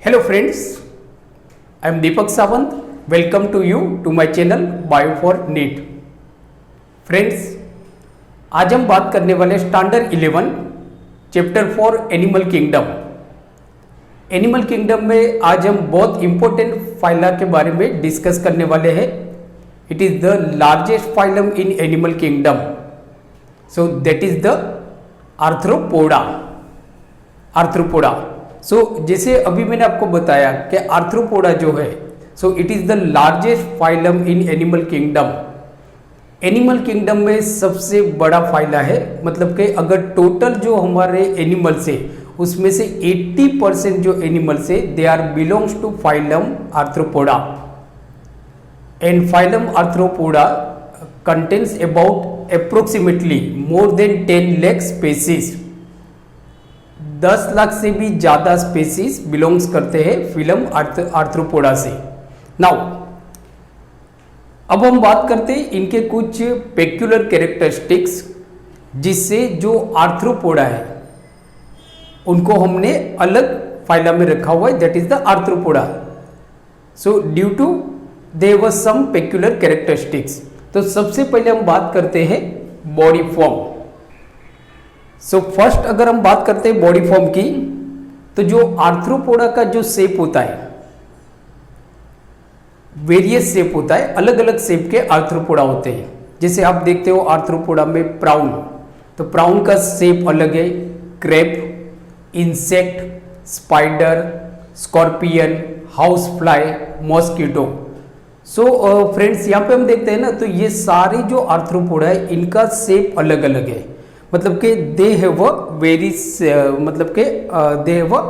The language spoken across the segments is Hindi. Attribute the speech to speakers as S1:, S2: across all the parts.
S1: Hello friends, I am Deepak Sawant. Welcome to you to my channel Bio for NEET. Friends, आज हम बात करने वाले standard 11 chapter 4 animal kingdom. Animal kingdom में आज हम बहुत इंपॉर्टेंट फाइला के बारे में डिस्कस करने वाले हैं। It is the largest phylum in animal kingdom, so that is the arthropoda. So जैसे अभी मैंने आपको बताया कि आर्थ्रोपोडा जो है, so it is the largest phylum in animal kingdom. Animal kingdom में सबसे बड़ा फाइला है, मतलब कि अगर टोटल जो हमारे एनिमल्स है उसमें से 80% जो एनिमल्स है they are belongs to phylum arthropoda. And phylum arthropoda contains about approximately more than 10 lakh species. 10 lakh से भी ज्यादा स्पेसीज बिलोंग्स करते हैं फिलम आर्थ्रोपोडा से। नाउ अब हम बात करते हैं इनके कुछ पेक्यूलर कैरेक्टरिस्टिक्स, जिससे जो आर्थ्रोपोडा है उनको हमने अलग फाइला में रखा हुआ है, that is the arthropoda. So due to there were some peculiar characteristics. तो सबसे पहले हम बात करते हैं बॉडी फॉर्म। सो फर्स्ट अगर हम बात करते हैं बॉडी फॉर्म की, तो जो आर्थ्रोपोडा का जो शेप होता है, वेरियस शेप होता है, अलग अलग शेप के आर्थ्रोपोडा होते हैं। जैसे आप देखते हो आर्थ्रोपोडा में प्राउन, तो प्राउन का शेप अलग है, crab, insect, spider, scorpion, house fly, mosquito. So friends, यहाँ पे हम देखते हैं ना, तो ये सारे जो आर्थ्रोपोडा है इनका शेप अलग अलग है, मतलब कि दे हैव अ वेरी मतलब कि they have a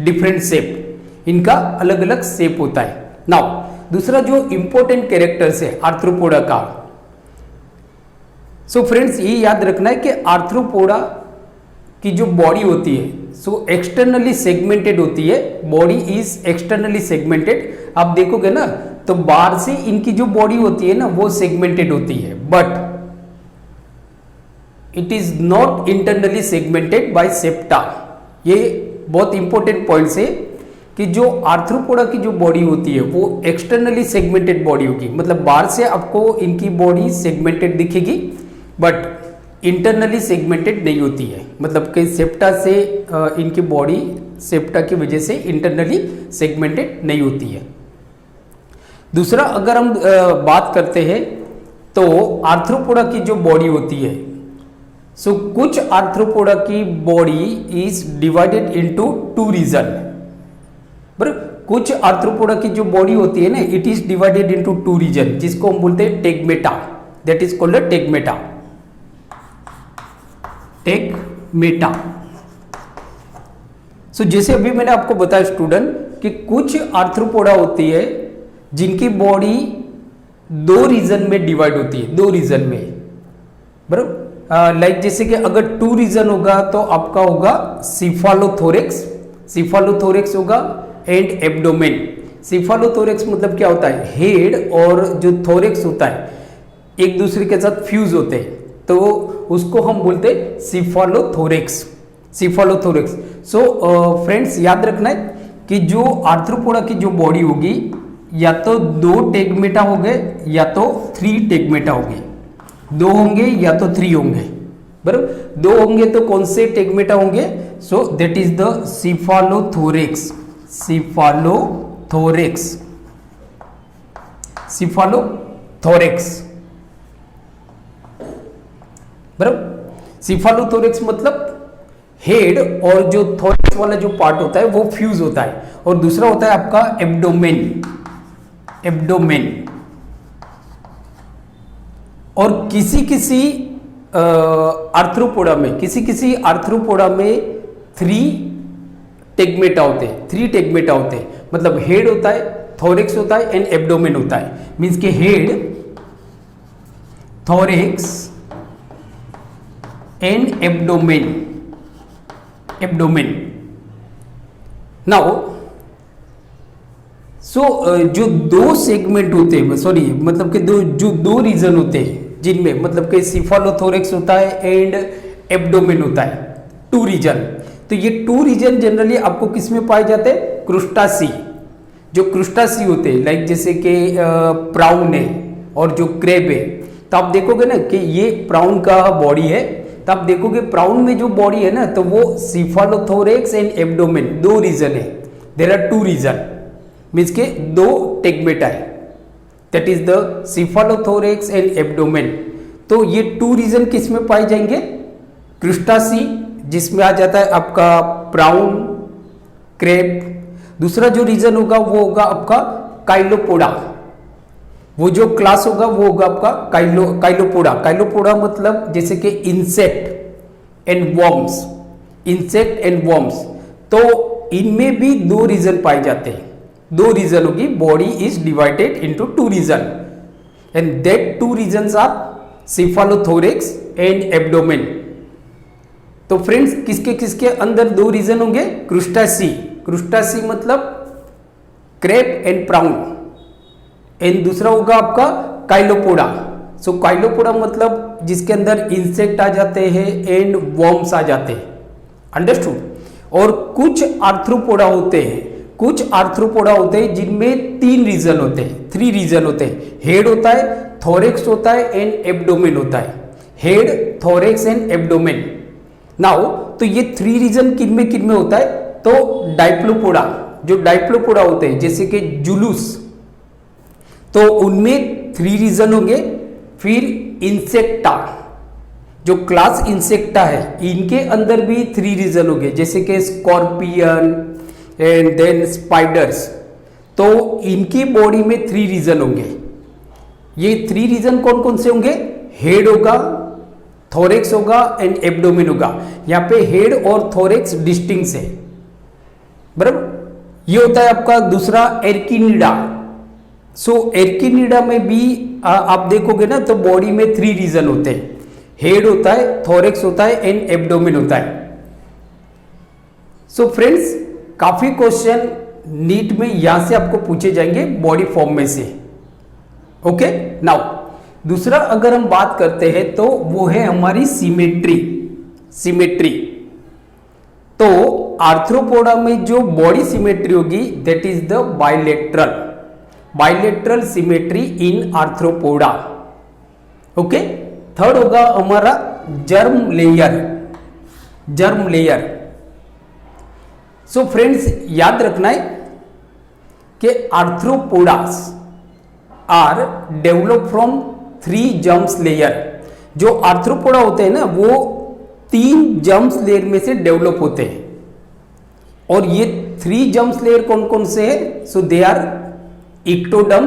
S1: different shape, इनका अलग अलग शेप होता है। नाउ दूसरा जो इंपॉर्टेंट कैरेक्टर्स है आर्थ्रोपोडा का, सो फ्रेंड्स ये याद रखना है कि आर्थ्रोपोडा की जो बॉडी होती है सो एक्सटर्नली सेगमेंटेड होती है। Body is externally segmented. आप देखोगे ना तो बाहर से इनकी जो बॉडी होती है ना वो सेगमेंटेड होती है, but it is not internally segmented by septa. ये बहुत इंपॉर्टेंट पॉइंट्स है कि जो आर्थ्रोपोडा की जो बॉडी होती है वो एक्सटर्नली सेगमेंटेड बॉडी होगी, मतलब बाहर से आपको इनकी बॉडी सेगमेंटेड दिखेगी बट इंटरनली सेगमेंटेड नहीं होती है, मतलब कि सेप्टा से इनकी बॉडी सेप्टा की वजह से इंटरनली सेगमेंटेड नहीं होती है। दूसरा अगर हम बात करते हैं तो आर्थ्रोपोडा की जो बॉडी होती है, सो कुछ आर्थ्रोपोडा की body is divided into 2 region. बराबर, कुछ आर्थ्रोपोडा की जो बॉडी होती है ना it is divided into 2 region, जिसको हम बोलते हैं tagmata, that is called tagmata. Tagmata. So जैसे अभी मैंने आपको बताया स्टूडेंट कि कुछ आर्थ्रोपोडा होती है जिनकी बॉडी 2 रीजन में डिवाइड होती है, 2 रीजन में। बराबर, लाइक जैसे कि अगर 2 रीजन होगा तो आपका होगा सिफालोथोरेक्स होगा एंड एब्डोमेन। सिफालोथोरेक्स मतलब क्या होता है, हेड और जो थोरेक्स होता है एक दूसरे के साथ फ्यूज होते हैं, तो उसको हम बोलते हैं सिफालोथोरेक्स। सो फ्रेंड्स याद रखना है कि जो आर्थ्रोपोडा की जो बॉडी होगी या तो 2 टेगमेटा हो गए या तो 3 टेगमेटा हो गए, 2 होंगे या तो 3 होंगे। बराबर, 2 होंगे तो कौन से टेगमेटा होंगे, सो दैट इज द सिफालोथोरेक्स। बराबर, सिफालोथोरेक्स मतलब हेड और जो थोरेक्स वाला जो पार्ट होता है वो फ्यूज होता है, और दूसरा होता है आपका एब्डोमेन। और किसी आर्थ्रोपोडा में 3 टेगमेटा होते हैं, मतलब हेड होता है, थोरेक्स होता है एंड एब्डोमेन होता है। मींस के head, thorax and abdomen. Now so जो 2 सेगमेंट होते हैं, सॉरी मतलब कि जो 2 रीजन होते हैं जिनमें मतलब कि सिफालोथोरेक्स होता है एंड एब्डोमेन होता है, 2 रीजन। तो ये 2 रीजन जनरली आपको किस में पाए जाते हैं, क्रुस्टासी। जो क्रुस्टासी होते हैं लाइक जैसे कि प्राउन है और जो क्रेब है, तो आप देखोगे ना कि ये प्राउन का बॉडी है, तो आप देखोगे प्राउन में जो बॉडी है ना, तो वो सिफालोथोरेक्स एंड एब्डोमेन, दो रीजन है, there are two region, means के दो टेगमेटा है, that is the cephalothorax and abdomen. तो ये टू रीजन किस में पाए जाएंगे? क्रुस्टासी, जिसमें आ जाता है आपका प्राउन, क्रेब। दूसरा जो रीजन होगा वो होगा आपका काइलोपोडा, वो जो क्लास होगा वो होगा आपका काइलोपोडा। काइलोपोडा मतलब जैसे कि insect and worms, insect and worms. तो इनमें भी दो रीजन पाए जाते हैं, दो रीजन होगी, body is divided into two region and that two regions are cephalothorax and abdomen. तो फ्रेंड्स किसके किसके अंदर दो रीजन होंगे? क्रुस्टासी, क्रुस्टासी मतलब क्रेब एंड प्राउन, एंड दूसरा होगा आपका काइलोपोडा। सो काइलोपोडा मतलब जिसके अंदर इंसेक्ट आ जाते हैं एंड वर्म्स आ जाते हैं, अंडरस्टूड। और कुछ आर्थ्रोपोडा होते हैं, कुछ आर्थ्रोपोडा होते हैं जिनमें तीन रीजन होते हैं, थ्री रीजन होते हैं। हेड होता है, थोरेक्स होता है एंड एब्डोमेन होता है। Head, thorax and abdomen. Now तो ये थ्री रीजन किन में होता है? तो डाइप्लोपोडा, जो डाइप्लोपोडा होते हैं जैसे कि जुलूस, तो उनमें थ्री रीजन होंगे। फिर इंसेक्टा, जो क्लास इंसेक्टा है, इनके अंदर भी थ्री रीजन होंगे जैसे कि स्कॉर्पियन एंड देन स्पाइडर्स। तो इनकी बॉडी में थ्री रीजन होंगे। ये थ्री रीजन कौन कौन से होंगे? हेड होगा, थोरेक्स होगा एंड एब्डोमेन होगा। यहाँ पे हेड और थोरेक्स डिस्टिंक्ट है, बराबर। ये होता है आपका दूसरा एर्किनिडा। सो एर्किनिडा में भी आप देखोगे ना तो बॉडी में थ्री रीजन होते हैं, हेड होता है, थोरेक्स होता है एंड एब्डोमेन होता है। सो फ्रेंड्स काफी क्वेश्चन नीट में यहां से आपको पूछे जाएंगे बॉडी फॉर्म में से। ओके, नाउ दूसरा अगर हम बात करते हैं तो वो है हमारी सिमेट्री। सिमेट्री तो आर्थ्रोपोडा में जो बॉडी सिमेट्री होगी that is the bilateral, bilateral symmetry in arthropoda. Okay, third होगा हमारा germ layer, germ layer. So friends याद रखना है कि arthropodas are develop from three germs layer. जो आर्थ्रोपोडा होते हैं ना वो तीन जर्म्स लेयर में से डेवलप होते हैं, और ये थ्री जर्म्स लेयर कौन कौन से हैं? So they are ectoderm,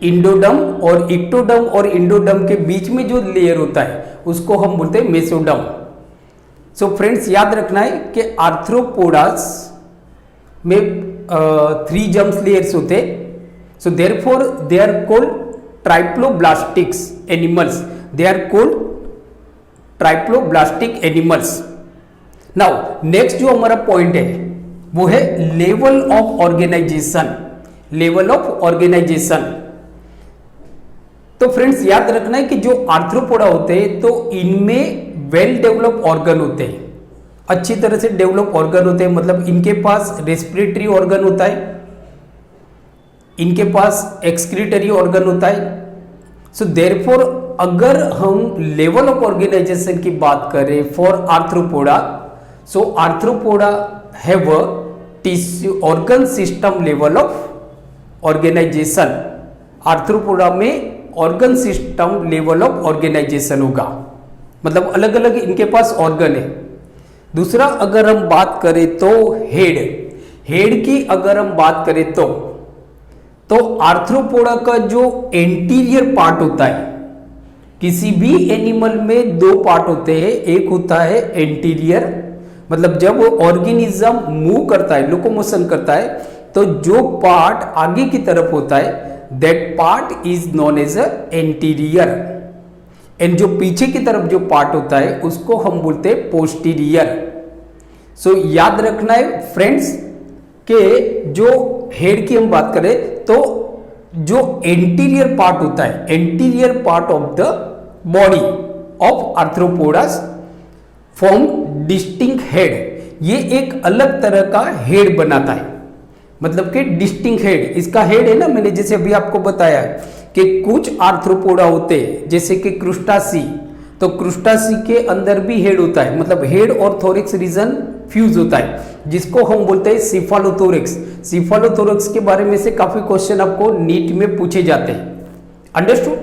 S1: endoderm, और इक्टोडर्म और इंडोडर्म के बीच में जो लेयर होता है उसको हम बोलते हैं मेसोडर्म। सो फ्रेंड्स याद रखना है कि आर्थ्रोपोडास में थ्री जर्म्स लेयर्स होते हैं। So therefore they are called triploblastics animals, they are called triploblastic animals. Now next जो हमारा पॉइंट है वो है level of organisation, level of organisation. तो फ्रेंड्स याद रखना है कि जो आर्थ्रोपोडा होते हैं तो इनमें वेल डेवलप ऑर्गन होते हैं, अच्छी तरह से डेवलप ऑर्गन होते हैं, मतलब इनके पास रेस्पिरेटरी ऑर्गन होता है, इनके पास एक्सक्रीटरी ऑर्गन होता है। सो देयरफॉर अगर हम लेवल ऑफ ऑर्गेनाइजेशन की बात करें for arthropoda, so arthropoda have a tissue organ system level of organisation. Arthropoda में organ system level of organisation होगा, मतलब अलग अलग इनके पास ऑर्गन है। दूसरा अगर हम बात करें तो हेड, हेड की अगर हम बात करें तो आर्थ्रोपोडा का जो एंटीरियर पार्ट होता है, किसी भी एनिमल में दो पार्ट होते हैं, एक होता है एंटीरियर, मतलब जब ऑर्गेनिज्म मूव करता है, लोकोमोशन करता है, तो जो पार्ट आगे की तरफ होता है that part is known as a anterior, and जो पीछे की तरफ जो पार्ट होता है उसको हम बोलते हैं पोस्टीरियर। सो याद रखना है फ्रेंड्स कि जो हेड की हम बात करें तो जो एंटीरियर पार्ट होता है, anterior part of the body of arthropodas form distinct head, ये एक अलग तरह का हेड बनाता है, मतलब कि डिस्टिंक्ट हेड, इसका हेड है ना, मैंने जैसे अभी आपको बताया कि कुछ आर्थ्रोपोडा होते हैं जैसे कि क्रुस्टासी, तो क्रुस्टासी के अंदर भी हेड होता है, मतलब हेड और थोरिक्स रीजन फ्यूज होता है, जिसको हम बोलते हैं सिफालोथोरिक्स। सिफालोथोरिक्स के बारे में से काफी क्वेश्चन आपको नीट में पूछे जाते हैं, अंडरस्टूड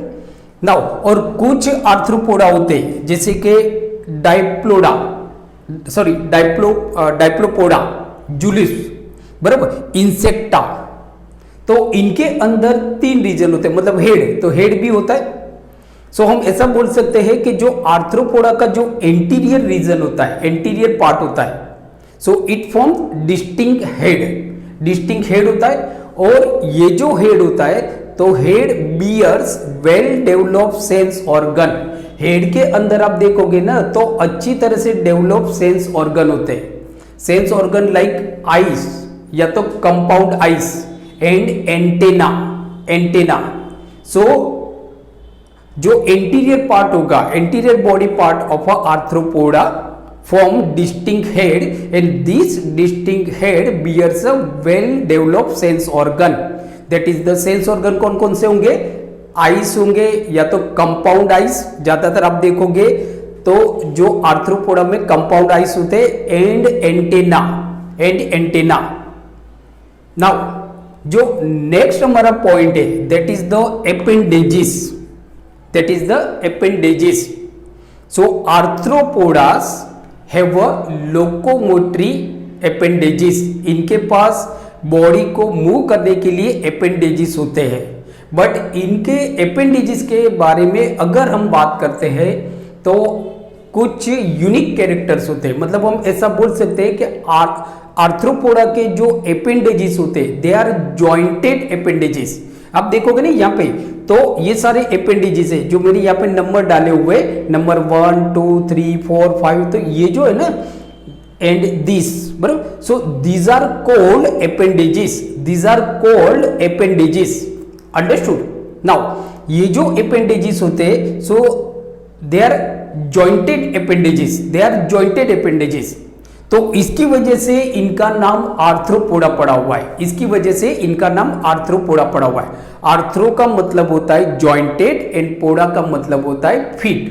S1: नाउ। और कुछ आर्थ्रोपोडा होते हैं जैसे कि डाइप्लोपोडा जूलिस, बराबर, इंसेक्टा, तो इनके अंदर 3 रीजन होते हैं, मतलब हेड, तो हेड भी होता है। सो हम ऐसा बोल सकते हैं कि जो आर्थ्रोपोडा का जो एंटीरियर रीजन होता है, एंटीरियर पार्ट होता है, so it forms distinct head, distinct head होता है। और ये जो हेड होता है, तो head bears well developed sense organ, head के अंदर आप देखोगे ना तो अच्छी तरह से डेवलप सेंस ऑर्गन होते हैं, सेंस ऑर्गन लाइक आइस या तो compound eyes and antenna. So जो एंटीरियर पार्ट होगा, anterior body part of a arthropoda form distinct head and this distinct head bears a well developed sense organ. That is the sense organ कौन कौन से होंगे, आइस होंगे या तो कंपाउंड आइस, ज्यादातर आप देखोगे तो जो आर्थ्रोपोडा में कंपाउंड आइस होते हैं, एंड एंटेना। नाउ जो नेक्स्ट हमारा पॉइंट है that is the appendages. So arthropodas have a locomotory appendages, इनके पास बॉडी को मूव करने के लिए एपेंडेजिस होते हैं। बट इनके एपेंडेजिस के बारे में अगर हम बात करते हैं तो कुछ यूनिक कैरेक्टर्स होते हैं, मतलब हम ऐसा बोल सकते हैं कि आर्थ्रोपोडा के जो एपेंडेजिस होते हैं दे आर जॉइंटेड एपेंडेजिस। आप देखोगे ना यहाँ पे, तो ये सारे एपेंडेजिस है जो मैंने यहाँ पे नंबर डाले हुए, नंबर 1 2 3 4 5, तो ये जो है ना एंड दिस, बराबर। So these are called appendages, understood. Now ये जो एपेंडेजिस होते हैं, सो दे आर जॉइंटेड एपेंडेजिस, तो इसकी वजह से इनका नाम आर्थ्रोपोडा पड़ा हुआ है, आर्थ्रो का मतलब होता है जॉइंटेड एंड पोडा का मतलब होता है फीट।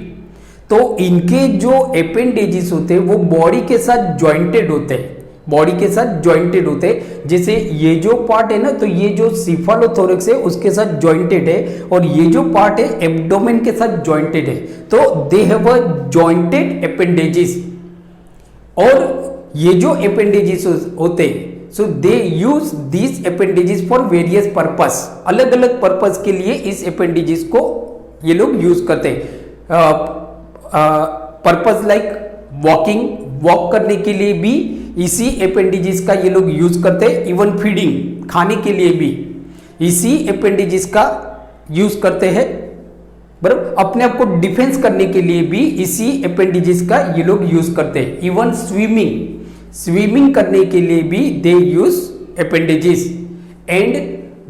S1: तो इनके जो एपेंडेजिस होते हैं वो बॉडी के साथ जॉइंटेड होते हैं, जैसे ये जो पार्ट है ना, तो ये जो सिफालोथोरैक्स है उसके साथ जॉइंटेड है, और ये जो पार्ट है एब्डोमेन के साथ जॉइंटेड है, तो दे हैव अ जॉइंटेड एपेंडेजिस। और ये जो एपेंडेजिस होते हैं, so they use this appendages for various purpose, अलग अलग पर्पस के लिए इस एपेंडेजिस को ये लोग यूज करते हैं। पर्पस लाइक वॉक करने के लिए भी इसी एपेंडेजिस का ये लोग यूज करते हैं, इवन फीडिंग, खाने के लिए भी इसी एपेंडेजिस का यूज करते हैं, बराबर। अपने आप को डिफेंस करने के लिए भी इसी एपेंडेजिस का ये लोग यूज करते हैं, इवन स्विमिंग करने के लिए भी दे यूज एपेंडेजिस। एंड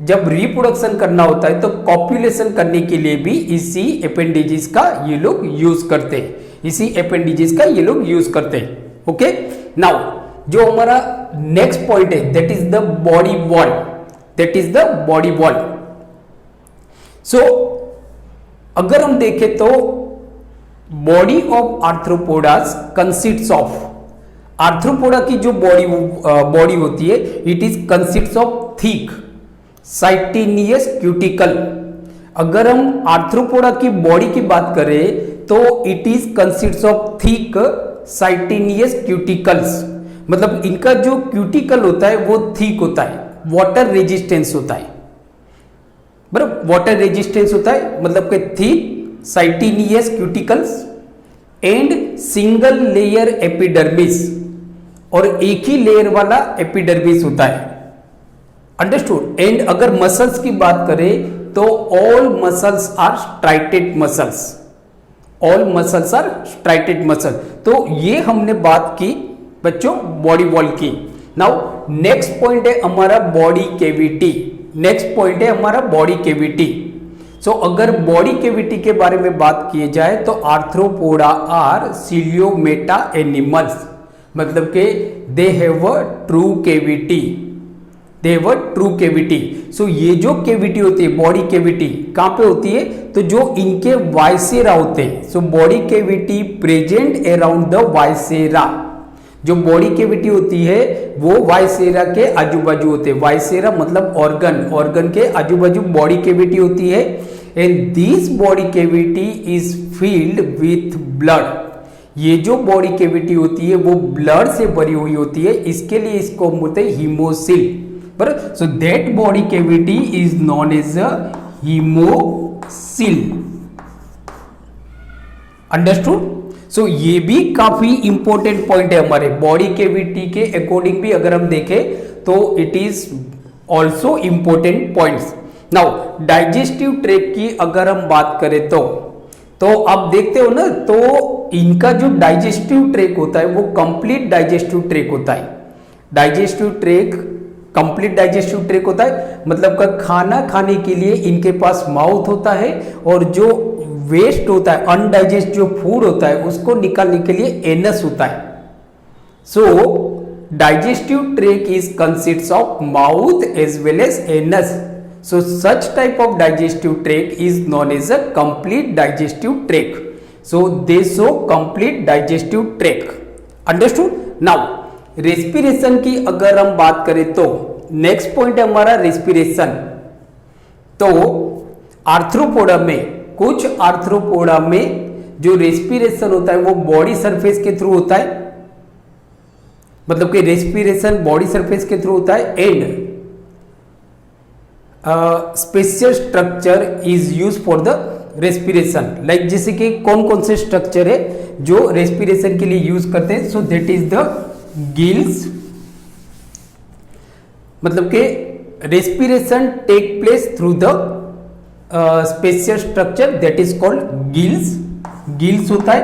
S1: जब रिप्रोडक्शन करना होता है तो कॉपुलेशन करने के लिए भी इसी एपेंडेजिस का ये लोग यूज करते हैं, ओके। नाउ जो हमारा नेक्स्ट पॉइंट है that is the body wall. So अगर हम देखें तो body of arthropodas consists of, arthropoda की जो बॉडी होती है it is consists of thick chitinous cuticle. अगर हम आर्थ्रोपोडा की बॉडी की बात करें तो it is consists of thick chitinous cuticles, मतलब इनका जो क्यूटिकल होता है वो थिक होता है, वाटर रेजिस्टेंस होता है, बराबर, वाटर रेजिस्टेंस होता है, मतलब कि thick chitinous cuticles and single layer epidermis, और एक ही लेयर वाला एपिडर्मिस होता है, अंडरस्टूड। एंड अगर मसल्स की बात करें तो all muscles are striated muscle, तो ये हमने बात की बच्चों बॉडी वॉल की। नाउ नेक्स्ट पॉइंट है हमारा बॉडी कैविटी। सो अगर बॉडी कैविटी के बारे में बात की जाए तो आर्थ्रोपोडा आर सीलियोमेटा एनिमल्स, मतलब के they have a true cavity, they have a true cavity. So ये जो कैविटी होती है, बॉडी कैविटी कहां पे होती है, तो जो इनके वाइसेरा होते हैं, so body cavity present around the viscera. जो बॉडी कैविटी होती है वो वाइसेरा के आजू बाजू होते हैं। वाइसेरा मतलब ऑर्गन, ऑर्गन के आजू बाजू बॉडी कैविटी होती है। And this body cavity is filled with blood. ये जो बॉडी कैविटी होती है वो ब्लड से भरी हुई होती है, इसके लिए इसको बोलते हैं हीमोसिल। बराबर, so that body cavity is known as a haemocoel. Understood. So ये भी काफी इंपॉर्टेंट पॉइंट है हमारे बॉडी कैविटी के अकॉर्डिंग भी अगर हम देखें तो it is also important points. Now digestive tract की अगर हम बात करें तो आप देखते हो ना, तो इनका जो डाइजेस्टिव ट्रैक्ट होता है वो कंप्लीट डाइजेस्टिव ट्रैक्ट होता है। Digestive tract complete digestive tract होता है, मतलब का खाना खाने के लिए इनके पास माउथ होता है और जो वेस्ट होता है, अनडाइजेस्ट जो फूड होता है उसको निकालने के लिए एनस होता है। So digestive tract is consists of mouth as well as anus. So such type of digestive tract is known as a complete digestive tract. So they show complete digestive tract. Understood? Now respiration की अगर हम बात करें तो नेक्स्ट पॉइंट है हमारा रेस्पिरेशन। तो आर्थ्रोपोडा में, कुछ आर्थ्रोपोडा में जो रेस्पिरेशन होता है वो बॉडी सरफेस के थ्रू होता है, मतलब कि रेस्पिरेशन बॉडी सरफेस के थ्रू होता है। And special structure is use for the respiration. Like जैसे कि कौन कौन से स्ट्रक्चर है जो रेस्पिरेशन के लिए यूज करते हैं, so that is the gills. मतलब कि respiration take place through the special structure that is called gills. Gills होता है,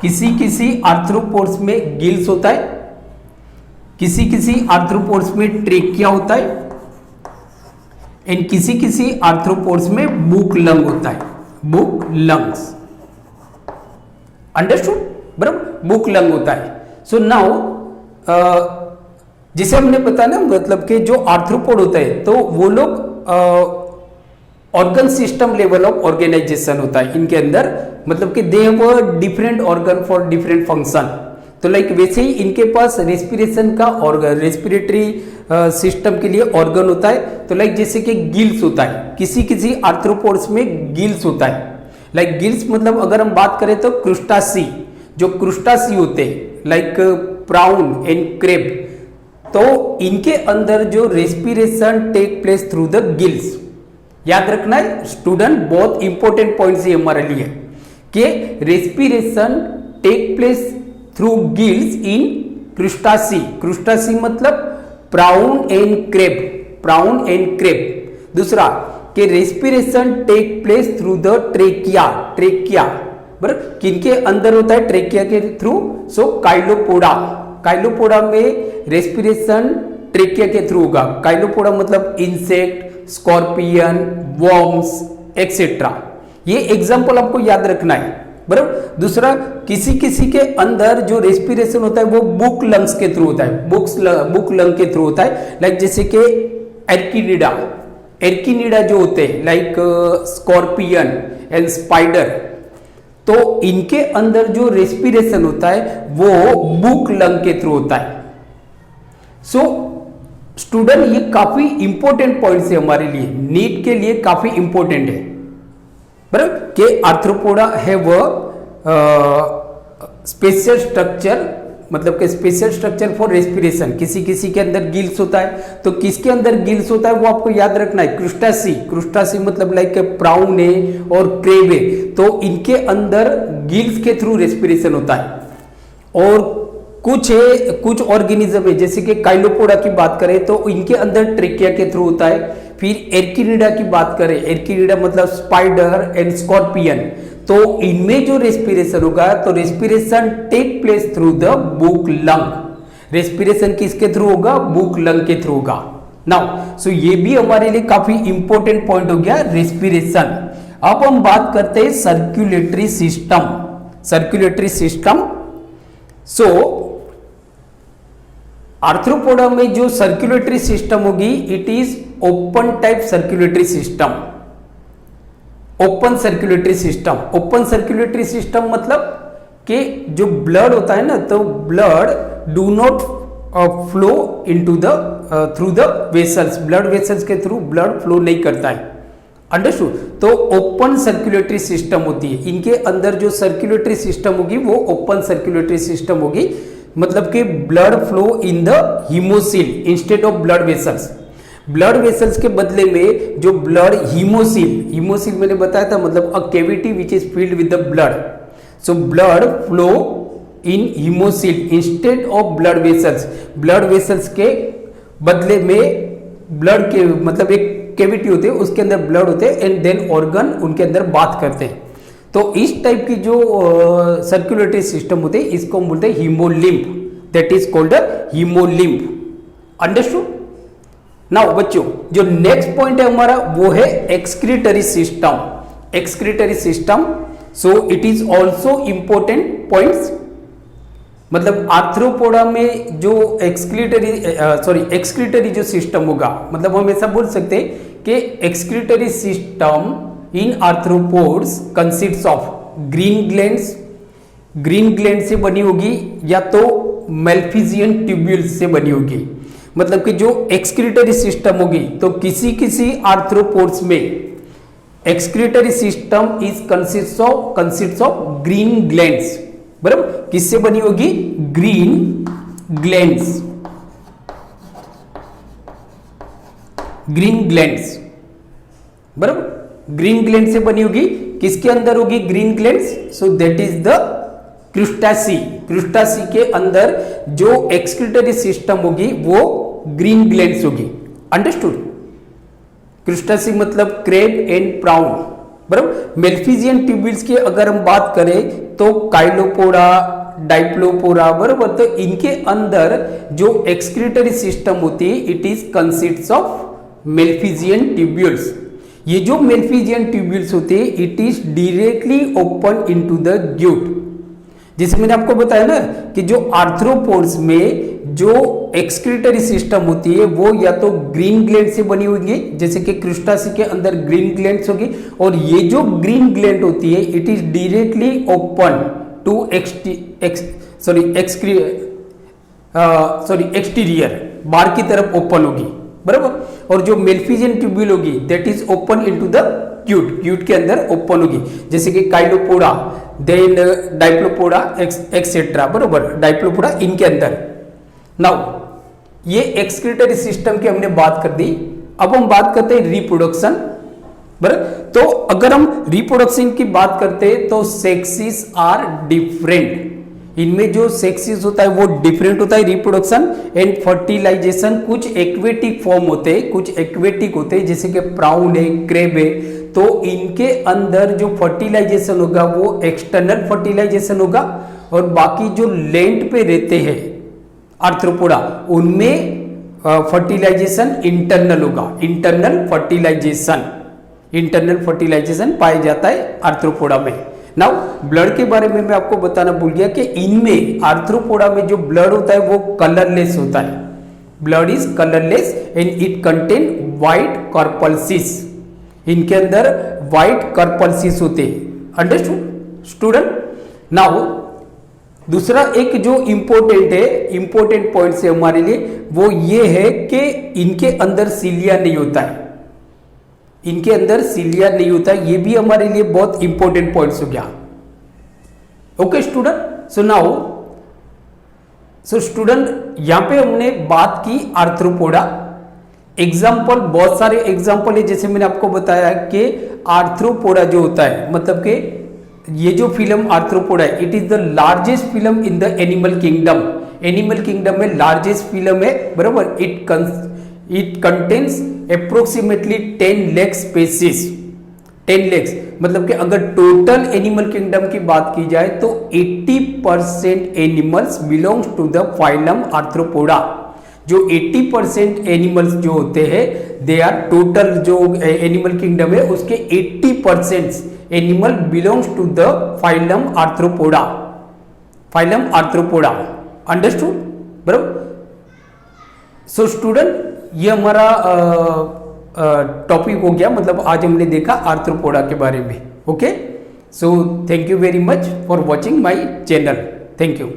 S1: किसी किसी आर्थ्रोपोड्स में गिल्स होता है, किसी किसी आर्थ्रोपोड्स में ट्रेकिया होता है, एंड किसी किसी आर्थ्रोपोड्स में बुक लंग होता है, बुक लंग्स। अंडरस्टूड? बराबर, बुक लंग होता है। सो नाउ जिसे हमने बताया ना, मतलब कि जो आर्थ्रोपोड होता है तो वो लोग organ system level of organization होता है इनके अंदर, मतलब कि they have a different organ for different function. तो लाइक वैसे ही इनके पास रेस्पिरेशन का ऑर्गन, रेस्पिरेटरी सिस्टम के लिए ऑर्गन होता है। तो लाइक जैसे कि गिल्स होता है, किसी किसी आर्थ्रोपोड्स में गिल्स होता है। लाइक गिल्स मतलब अगर हम बात करें तो क्रुस्टासी, जो क्रुस्टासी होते हैं लाइक प्राउन एंड क्रेब, तो इनके अंदर जो respiration take place through the gills. याद रखना है स्टूडेंट, बहुत इंपॉर्टेंट पॉइंट है हमारे लिए कि respiration take place through gills in crustacea. Crustacea मतलब prawn and crab, prawn and crab. दूसरा कि respiration take place through the trachea, trachea बराबर किनके अंदर होता है, ट्रेकिया के थ्रू। सो काइलोपोडा, काइलोपोडा में रेस्पिरेशन ट्रेकिया के थ्रू होगा। काइलोपोडा मतलब इंसेक्ट, स्कॉर्पियन, वॉर्म्स एक्सेट्रा। ये एग्जाम्पल आपको याद रखना है, बराबर। दूसरा, किसी किसी के अंदर जो रेस्पिरेशन होता है वो बुक लंग्स के थ्रू होता है, बुक लंग के थ्रू होता है। लाइक जैसे कि एर्किनिडा, एर्किनिडा जो होते हैं लाइक स्कॉर्पियन एंड स्पाइडर, तो इनके अंदर जो रेस्पिरेशन होता है वो बुक लंग के थ्रू होता है। सो स्टूडेंट, ये काफी इंपॉर्टेंट पॉइंट्स है हमारे लिए, नीट के लिए काफी इंपॉर्टेंट है, बराबर। के आर्थ्रोपोडा है वो स्पेशल स्ट्रक्चर, मतलब कि स्पेशल स्ट्रक्चर फॉर रेस्पिरेशन। किसी किसी के अंदर गिल्स होता है, तो किसके अंदर गिल्स होता है वो आपको याद रखना है, क्रुस्टासी। क्रुस्टासी मतलब लाइक प्राउन है और क्रेब है, तो इनके अंदर गिल्स के थ्रू रेस्पिरेशन होता है। और कुछ ऑर्गेनिज्म है जैसे कि काइलोपोडा की बात करें तो इनके अंदर ट्रेकिया के थ्रू होता है। फिर एर्किनिडा की बात करें, एर्किनिडा मतलब स्पाइडर एंड स्कॉर्पियन, तो इनमें जो रेस्पिरेशन होगा तो respiration take place through the book lung. Respiration किसके थ्रू होगा, बुक लंग के थ्रू होगा। नाउ सो ये भी हमारे लिए काफी इंपॉर्टेंट पॉइंट हो गया रेस्पिरेशन। अब हम बात करते हैं सर्कुलेटरी सिस्टम। सर्कुलेटरी सिस्टम, सो आर्थ्रोपोडा में जो सर्कुलेटरी सिस्टम होगी it is open type circulatory system. Open circulatory system, open circulatory system मतलब कि जो ब्लड होता है ना, तो blood do not flow into the through the vessels, blood vessels के थ्रू ब्लड फ्लो नहीं करता है। अंडरस्टूड? तो ओपन सर्कुलेटरी सिस्टम होती है, इनके अंदर जो सर्कुलेटरी सिस्टम होगी वो ओपन सर्कुलेटरी सिस्टम होगी, मतलब कि blood flow in the haemocoel instead of blood vessels. Blood vessels के बदले में जो ब्लड हीमोसिल, हीमोसिल मैंने बताया था मतलब a cavity which is filled with the blood, so blood flow in haemocoel instead of blood vessels. Blood vessels के बदले में ब्लड के मतलब एक कैविटी होते हैं उसके अंदर ब्लड होते हैं एंड देन ऑर्गन उनके अंदर बात करते हैं। तो इस टाइप की जो सर्कुलेटरी सिस्टम होते हैं इसको हम बोलते हैं haemolymph, that is called haemolymph. Understood? Now बच्चों जो नेक्स्ट पॉइंट है हमारा वो है excretory system. Excretory system, so it is also important points. मतलब आर्थ्रोपोडा में जो एक्सक्रीटरी जो सिस्टम होगा, मतलब हम ऐसा बोल सकते हैं कि excretory system in arthropods consists of green glands, green gland से बनी होगी या तो मेल्फिजियन ट्यूब्यूल्स से बनी होगी। मतलब कि जो एक्सक्रीटरी सिस्टम होगी तो किसी किसी आर्थ्रोपोड्स में excretory system is consists of green glands. बराबर? किससे बनी होगी? Green glands, green glands. बराबर? ग्रीन ग्लैंड से बनी होगी। किसके अंदर होगी green glands? So that is the crustacea. Crustacea के अंदर जो एक्सक्रीटरी सिस्टम होगी वो ग्रीन ग्लैंड्स होगी। अंडरस्टूड? क्रुस्टासी मतलब क्रेब एंड प्राउन। बराबर? मेल्फिजियन ट्यूब्यूल्स की अगर हम बात करें तो काइलोपोडा, डाइप्लोपोडा, बराबर, तो इनके अंदर जो एक्सक्रीटरी सिस्टम होती है it is consists of malpighian tubules. ये जो मेल्फिजियन ट्यूब्यूल्स होते हैं it is directly open into the gut. जैसे मैंने आपको बताया ना कि जो आर्थ्रोपोड्स में जो एक्सक्रीटरी सिस्टम होती है वो या तो ग्रीन ग्लैंड से बनी होगी, जैसे कि क्रुस्टासी के अंदर ग्रीन ग्लैंड्स होगी, और ये जो ग्रीन ग्लैंड होती है it is directly open to exterior, बाहर की तरफ ओपन होगी। बराबर? और जो मेल्फिजियन ट्यूब्यूल होगी that is open into the cute, क्यूट के अंदर ओपन होगी, जैसे कि काइलोपोडा, देन डाइप्लोपोडा एक्सेट्रा। बराबर? डाइप्लोपोडा इनके अंदर। नाउ ये एक्सक्रीटरी सिस्टम की हमने बात कर दी। अब हम बात करते हैं रिप्रोडक्शन। बराबर? तो अगर हम रिप्रोडक्शन की बात करते हैं तो सेक्सेस आर डिफरेंट। इनमें जो सेक्सेस होता है वो डिफरेंट होता है रिप्रोडक्शन एंड फर्टिलाइजेशन। कुछ एक्वेटिक फॉर्म होते हैं, कुछ एक्वेटिक होते हैं जैसे कि प्राउन है, क्रेब है, तो इनके अंदर जो फर्टिलाइजेशन होगा वो एक्सटर्नल फर्टिलाइजेशन होगा, और बाकी जो लैंड पे रहते हैं आर्थ्रोपोडा उनमें फर्टिलाइजेशन इंटरनल होगा। इंटरनल फर्टिलाइजेशन पाया जाता है आर्थ्रोपोडा में। नाउ ब्लड के बारे में मैं आपको बताना भूल गया कि इनमें आर्थ्रोपोडा में जो ब्लड होता है वो कलरलेस होता है। Blood is colourless and it contain white corpuscles. इनके अंदर व्हाइट कार्पल्सिस होते हैं। Understood student? नाउ दूसरा एक जो इंपॉर्टेंट पॉइंट है हमारे लिए वो ये है कि इनके अंदर सीलिया नहीं होता है। इनके अंदर सीलिया नहीं होता, ये भी हमारे लिए बहुत इंपॉर्टेंट पॉइंट्स हो गया। Okay student? सो स्टूडेंट यहां पे हमने बात की आर्थ्रोपोडा। एग्जाम्पल, बहुत सारे एग्जाम्पल है, जैसे मैंने आपको बताया कि आर्थ्रोपोडा जो होता है, मतलब कि ये जो फिल्म आर्थ्रोपोडा है it is the largest film in the animal kingdom. Animal kingdom में लार्जेस्ट फिल्म है। बराबर? It contains approximately 10 lakh species. 10 lakhs मतलब कि अगर टोटल एनिमल किंगडम की बात की जाए तो 80% animals belongs to the phylum arthropoda. जो 80% एनिमल्स जो होते हैं दे आर टोटल जो एनिमल किंगडम है उसके 80% animal belongs to the phylum arthropoda. Phylum arthropoda. Understood? बराबर? सो स्टूडेंट, ये हमारा टॉपिक हो गया, मतलब आज हमने देखा आर्थ्रोपोडा के बारे में। Okay, so thank you very much for watching my channel. Thank you.